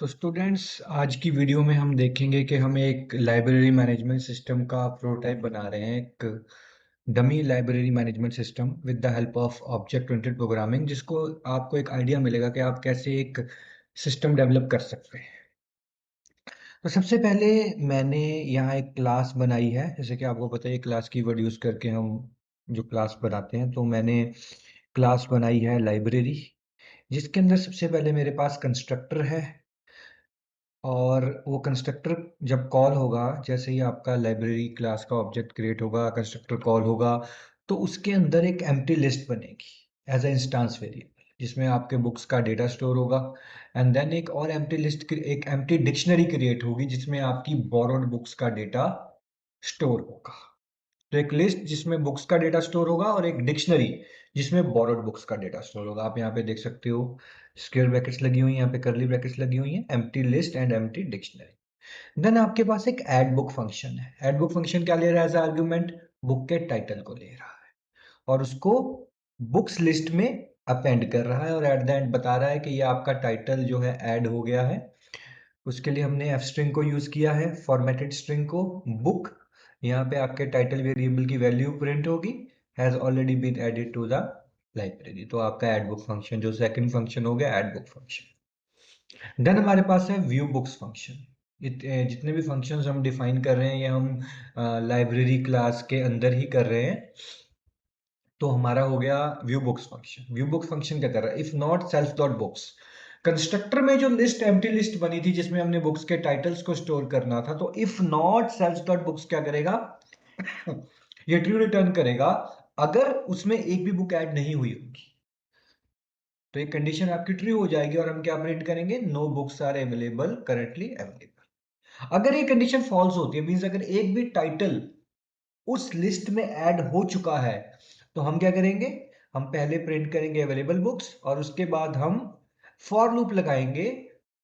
तो स्टूडेंट्स, आज की वीडियो में हम देखेंगे कि हम एक लाइब्रेरी मैनेजमेंट सिस्टम का प्रोटोटाइप बना रहे हैं। एक dummy library management system with the help of object oriented programming, जिसको आपको एक आइडिया मिलेगा कि आप कैसे एक सिस्टम डेवलप कर सकते हैं। तो सबसे पहले मैंने यहाँ एक क्लास बनाई है। जैसे कि आपको पता है क्लास कीवर्ड यूज करके हम जो क्लास बनाते हैं, तो मैंने क्लास बनाई है लाइब्रेरी, जिसके अंदर सबसे पहले मेरे पास कंस्ट्रक्टर है। और वो कंस्ट्रक्टर जब कॉल होगा, जैसे ही आपका लाइब्रेरी क्लास का ऑब्जेक्ट क्रिएट होगा, कंस्ट्रक्टर कॉल होगा, तो उसके अंदर एक एम्प्टी लिस्ट बनेगी एज ए इंस्टांस वेरिएबल, जिसमें आपके बुक्स का डेटा स्टोर होगा। एंड देन एक और एम्प्टी लिस्ट, एक एम्प्टी डिक्शनरी क्रिएट होगी जिसमें आपकी बोरोड बुक्स का डेटा स्टोर होगा। तो एक लिस्ट जिसमें बुक्स का डेटा स्टोर होगा और एक डिक्शनरी जिसमें बोरोड बुक्स का डेटा स्टोर होगा। आप यहाँ पे देख सकते हो स्क्वायर ब्रैकेट्स लगी हुई हैं, यहाँ पे करली ब्रैकेट्स लगी हुई हैं, empty list and empty dictionary. Then आपके पास एक ऐड बुक फंक्शन है। ऐड बुक फंक्शन क्या ले रहा है एज आर्ग्यूमेंट? बुक के टाइटल को ले रहा है और उसको बुक्स लिस्ट में अपेंड कर रहा है, और एट द एंड बता रहा है कि ये आपका टाइटल जो है ऐड हो गया है। उसके लिए हमने एफ स्ट्रिंग को यूज किया है, फॉर्मेटेड स्ट्रिंग को। बुक, यहाँ पे आपके टाइटल वेरिएबल की वैल्यू प्रिंट होगी, has already been added to the library. तो आपका ऐड बुक फंक्शन जो सेकंड फंक्शन हो गया, ऐड बुक फंक्शन। देन हमारे पास है व्यू बुक्स फंक्शन। जितने भी फंक्शंस हम डिफाइन कर रहे हैं, ये हम लाइब्रेरी क्लास के अंदर ही कर रहे हैं। तो हमारा हो गया view books function. View books function क्या कर रहा है? If not self dot books, constructor में जो लिस्ट एम्प्टी लिस्ट बनी थी जिसमें हमने बुक्स के टाइटल्स को स्टोर करना था, तो if not self dot books क्या करेगा? ये ट्रू रिटर्न करेगा अगर उसमें एक भी बुक ऐड नहीं हुई होगी। तो एक कंडीशन आपकी ट्रू हो जाएगी और हम क्या प्रिंट करेंगे? No books are available, currently available. अगर ये कंडीशन फॉल्स होती है, मींस अगर एक भी टाइटल उस लिस्ट में ऐड हो चुका है, तो हम क्या करेंगे? हम पहले प्रिंट करेंगे अवेलेबल बुक्स और उसके बाद हम फॉर लूप लगाएंगे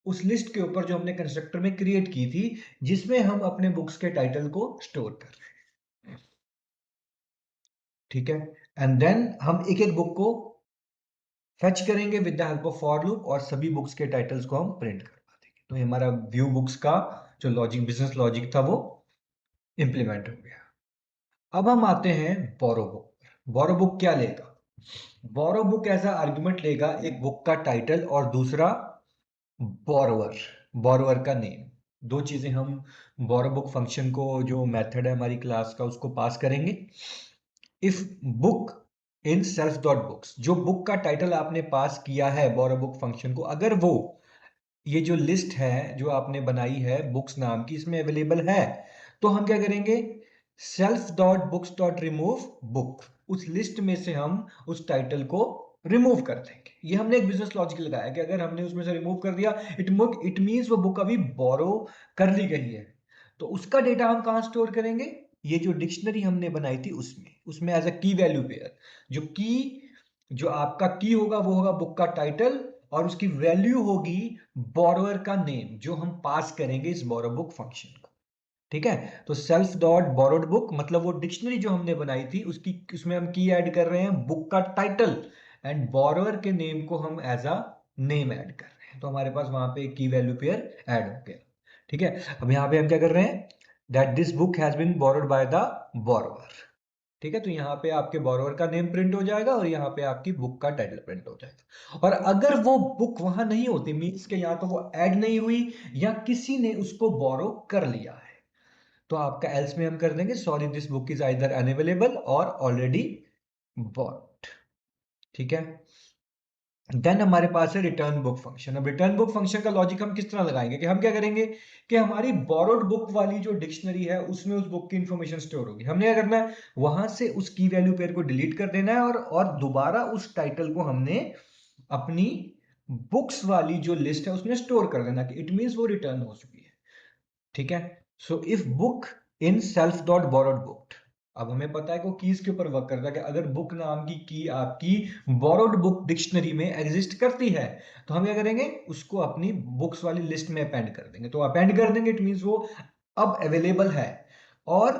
उस लिस्ट के ऊपर जो हमने कंस्ट्रक्टर में क्रिएट की थी, जिसमें हम अपने बुक्स के टाइटल को स्टोर कर रहे हैं। ठीक है। एंड देन हम एक एक बुक को फेच करेंगे with the help of for loop और सभी बुक्स के टाइटल्स को हम प्रिंट करवा देंगे। तो हमारा व्यू बुक्स का जो लॉजिक, बिजनेस लॉजिक था, वो इंप्लीमेंट हो गया। अब हम आते हैं बोरो बुक पर। बोरो बुक क्या लेगा? बोरो बुक एज अ आर्गुमेंट लेगा एक बुक का टाइटल और दूसरा बोरोवर, बोरोवर का नेम। दो चीजें हम बोरो बुक फंक्शन को, जो मेथड है हमारी क्लास का, उसको पास करेंगे। If book in self dot books, जो बुक का टाइटल आपने पास किया है बोरो बुक फंक्शन को, अगर वो ये जो लिस्ट है जो आपने बनाई है बुक्स नाम की, इसमें अवेलेबल है, तो हम क्या करेंगे? Self dot books dot remove book, उस लिस्ट में से हम उस टाइटल को रिमूव कर देंगे। ये हमने एक बिजनेस लॉजिक लगाया कि अगर हमने उसमें से रिमूव कर दिया, इट मींस वो बुक अभी बोरो कर ली गई है। तो उसका डेटा हम कहाँ स्टोर करेंगे? ये जो डिक्शनरी हमने बनाई थी उसमें, उसमें एज अ की वैल्यू पेयर। जो की, जो आपका की होगा वो होगा बुक का टाइटल, और उसकी वैल्यू होगी बोरोअर का नेम, जो हम पास करेंगे इस बोरो बुक फंक्शन को। ठीक है। तो सेल्फ डॉट बोरोड बुक मतलब वो डिक्शनरी जो हमने बनाई थी उसकी, उसमें हम की ऐड कर रहे हैं बुक का टाइटल, एंड बोरोअर के नेम को हम एज अ नेम ऐड कर रहे हैं। तो हमारे पास वहां पे की वैल्यू पेयर ऐड हो गया। ठीक है। अब यहां पे हम क्या कर रहे हैं? That this book has been borrowed by the borrower. ठीक है। तो यहाँ पे आपके बोरोवर का नेम प्रिंट हो जाएगा और यहाँ पे आपकी बुक का टाइटल प्रिंट हो जाएगा। और अगर वो बुक वहां नहीं होती, मीन्स के या तो वो ऐड नहीं हुई या किसी ने उसको बोरो कर लिया है, तो आपका एल्स में हम कर देंगे sorry this book is either unavailable और ऑलरेडी बॉट। ठीक है। देन हमारे पास है रिटर्न बुक फंक्शन। अब रिटर्न बुक फंक्शन का लॉजिक हम किस तरह लगाएंगे कि हम क्या करेंगे कि हमारी बोरोड बुक वाली जो डिक्शनरी है उसमें उस बुक की इंफॉर्मेशन स्टोर होगी। हमने क्या करना है? वहां से उस की वैल्यू पेयर को डिलीट कर देना है और दोबारा उस टाइटल को हमने अपनी बुक्स वाली जो लिस्ट है उसमें स्टोर कर देना, कि इट मींस वो रिटर्न हो चुकी है। ठीक है। So if book in self dot borrowed book, अब हमें पता है कि वो कीज के ऊपर वर्क करता है कि अगर बुक नाम की की आपकी बोरोड बुक डिक्शनरी में एग्जिस्ट करती है, तो हम क्या करेंगे? उसको अपनी बुक्स वाली लिस्ट में अपेंड कर देंगे। तो अपेंड कर देंगे इट मींस वो अब अवेलेबल है। और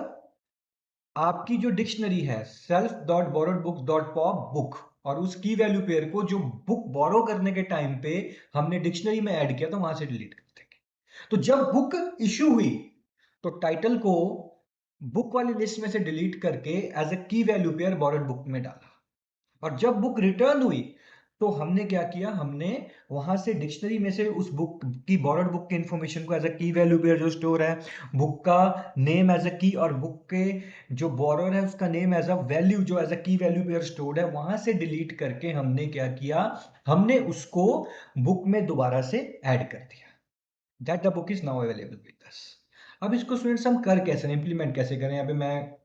आपकी जो डिक्शनरी है self dot borrowed book dot pop book, और उस की वैल्यू पेयर को जो बुक बोरो करने के टाइम पे हमने डिक्शनरी में ऐड किया, तो वहां से डिलीट कर तो जब बुक इश्यू हुई तो टाइटल को बुक वाली लिस्ट में से डिलीट करके एज अ की वैल्यू पेयर बोरोड बुक में डाला, और जब बुक रिटर्न हुई तो हमने क्या किया, हमने वहां से डिक्शनरी में से उस बुक की बोरोड बुक की इंफॉर्मेशन को एज अ की वैल्यू पेयर जो स्टोर है, बुक का नेम एज अ की और बुक के जो बोरोर है उसका नेम एज अ वैल्यू जो एज अ की वैल्यू पेयर स्टोर्ड है, वहां से डिलीट करके हमने क्या किया, हमने उसको बुक में दोबारा से ऐड कर दिया। That the book is now available with us. अब इसको स्टूडेंट्स हम कर कैसे, इंप्लीमेंट कैसे करें? यहाँ पे मैं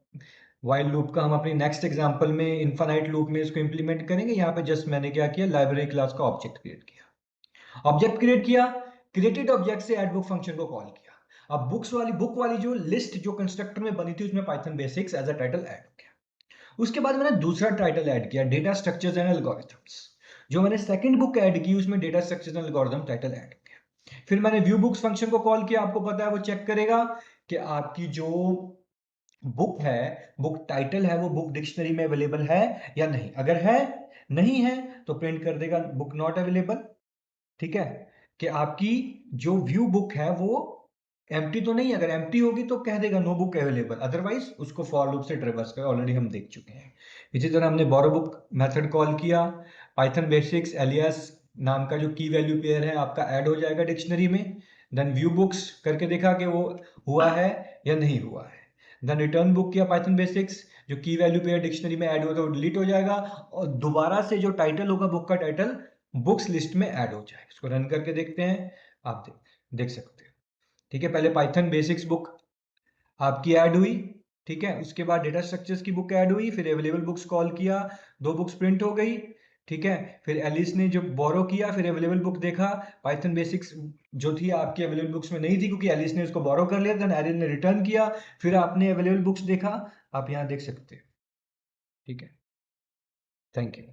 वाइल लूप का हम अपनी नेक्स्ट एग्जांपल में इनफाइनाइट लूप में इसको इंप्लीमेंट करेंगे। यहाँ पे जस्ट मैंने क्या किया, लाइब्रेरी क्लास का ऑब्जेक्ट क्रिएट किया, ऑब्जेक्ट क्रिएट किया, क्रिएटेड ऑब्जेक्ट से ऐड बुक फंक्शन को कॉल किया। अब बुक वाली जो लिस्ट जो कंस्ट्रक्टर में बनी थी उसमें Python basics as a title add हो गया। उसके बाद मैंने दूसरा टाइटल ऐड किया, डेटा स्ट्रक्चर्स एंड एल्गोरिथम्स। जो मैंने सेकंड बुक ऐड की उसमें data structures and algorithm title add हो गया। फिर मैंने व्यू बुक्स फंक्शन को कॉल किया, आपको पता है वो चेक करेगा कि आपकी जो बुक है, बुक टाइटल है, वो बुक डिक्शनरी में अवेलेबल है या नहीं। अगर है, नहीं है तो प्रिंट कर देगा बुक नॉट अवेलेबल। ठीक है, कि आपकी जो व्यू बुक है वो एम्प्टी तो नहीं, अगर एम्प्टी होगी तो कह देगा नो बुक अवेलेबल, अदरवाइज उसको फॉर लूप से ट्रिवर्स कर, ऑलरेडी हम देख चुके हैं। इसी तरह हमने बोरो बुक मेथड कॉल किया, पाइथन बेसिक्स एलियास नाम का जो की वैल्यू पेयर है आपका ऐड हो जाएगा डिक्शनरी में। देन व्यू बुक्स करके देखा कि वो हुआ है या नहीं हुआ है। देन रिटर्न बुक किया पाइथन बेसिक्स, जो की वैल्यू पेयर डिक्शनरी में ऐड हुआ था वो डिलीट हो जाएगा, और दोबारा से जो टाइटल होगा बुक का टाइटल बुक्स लिस्ट में ऐड हो जाएगा। इसको रन करके देखते हैं, आप देख सकते हो। ठीक है, पहले पाइथन बेसिक्स बुक आपकी ऐड हुई, ठीक है, उसके बाद डेटा स्ट्रक्चर्स की बुक ऐड हुई, फिर अवेलेबल बुक्स कॉल किया, 2 बुक्स प्रिंट हो गई। ठीक है, फिर एलिस ने जो बोरो किया, फिर अवेलेबल बुक देखा, पाइथन बेसिक्स जो थी आपकी अवेलेबल बुक्स में नहीं थी क्योंकि एलिस ने उसको बोरो कर लिया, देन एरिन ने रिटर्न किया, फिर आपने अवेलेबल बुक्स देखा, आप यहाँ देख सकते हो। ठीक है, थैंक यू।